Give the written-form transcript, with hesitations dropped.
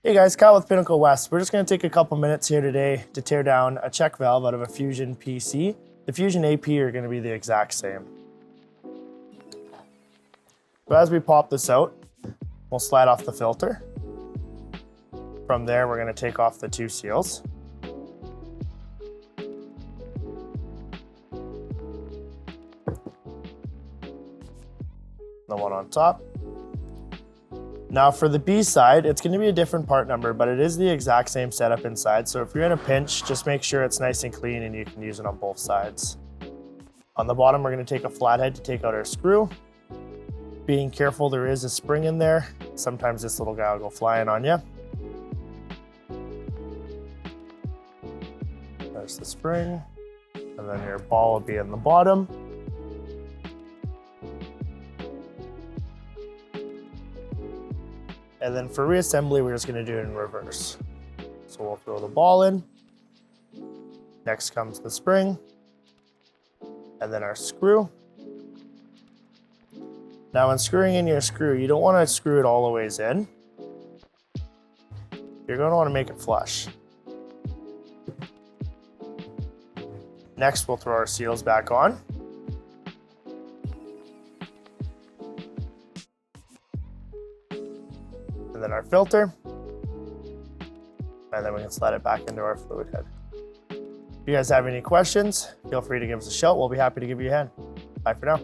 Hey guys, Kyle with Pinnacle West. We're just going to take a couple minutes here today to tear down a check valve out of a Fusion PC. The Fusion AP are going to be the exact same. So as we pop this out, we'll slide off the filter. From there, we're going to take off the two seals. The one on top. Now for the B side, it's going to be a different part number, but it is the exact same setup inside. So if you're in a pinch, just make sure it's nice and clean and you can use it on both sides. On the bottom, we're going to take a flathead to take out our screw. Being careful, there is a spring in there. Sometimes this little guy will go flying on you. There's the spring, and then your ball will be in the bottom. And then for reassembly, we're just going to do it in reverse. So we'll throw the ball in. Next comes the spring. And then our screw. Now when screwing in your screw, you don't want to screw it all the ways in. You're going to want to make it flush. Next, we'll throw our seals back on. And then our filter, and then we can slide it back into our fluid head. If you guys have any questions, feel free to give us a shout. We'll be happy to give you a hand. Bye for now.